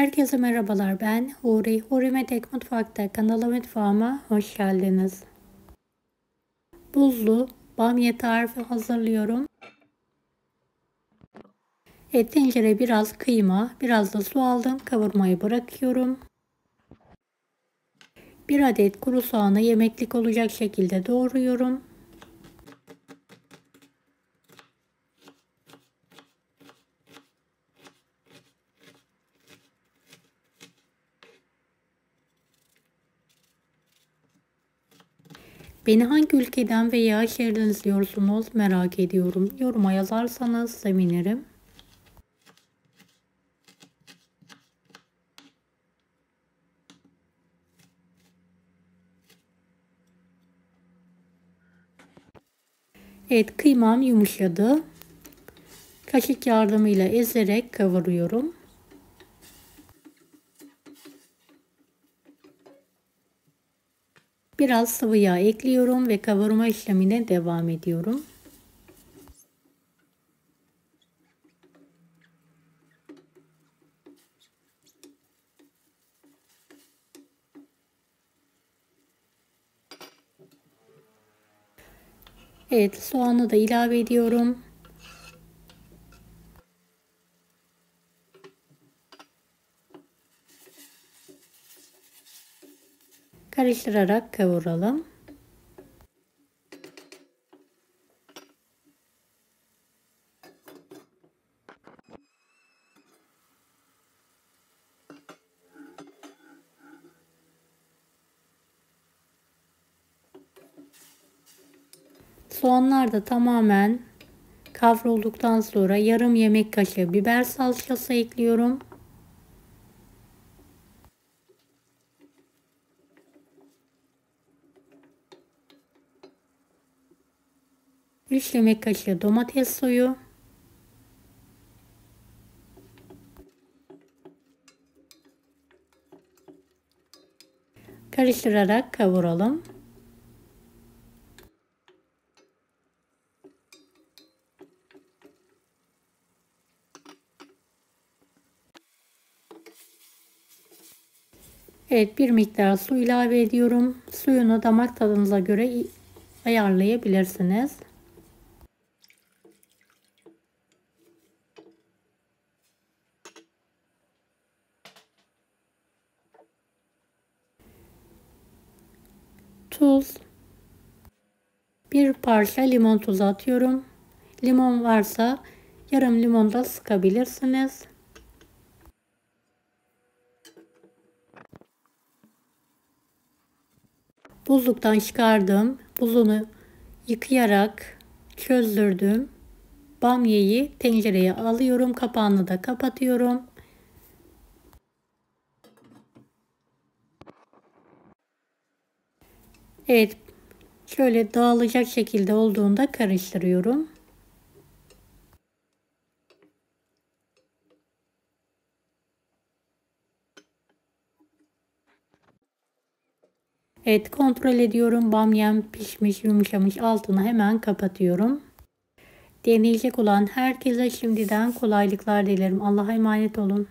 Herkese merhabalar, ben Huri. Huri Metek Mutfak'ta mutfağıma hoş geldiniz. Buzlu bamya tarifi hazırlıyorum. Tencereye biraz kıyma, biraz da su aldım. Kavurmayı bırakıyorum. 1 adet kuru soğanı yemeklik olacak şekilde doğruyorum. Beni hangi ülkeden veya şehirden izliyorsunuz merak ediyorum. Yoruma yazarsanız sevinirim. Evet, kıymam yumuşadı. Kaşık yardımıyla ezerek kavuruyorum. Biraz sıvı yağ ekliyorum ve kavurma işlemine devam ediyorum. Evet, soğanı da ilave ediyorum. Karıştırarak kavuralım. Soğanlar da tamamen kavrulduktan sonra yarım yemek kaşığı biber salçası ekliyorum. 3 yemek kaşığı domates suyu. Karıştırarak kavuralım. Evet, bir miktar su ilave ediyorum. Suyunu damak tadınıza göre ayarlayabilirsiniz. Tuz. Bir parça limon tuzu atıyorum. Limon varsa yarım limon da sıkabilirsiniz. Buzluktan çıkardım. Buzunu yıkayarak çözdürdüm. Bamyayı tencereye alıyorum. Kapağını da kapatıyorum. Evet, şöyle dağılacak şekilde olduğunda karıştırıyorum. Evet, kontrol ediyorum. Bamyam pişmiş, yumuşamış. Altını hemen kapatıyorum. Deneyecek olan herkese şimdiden kolaylıklar dilerim. Allah'a emanet olun.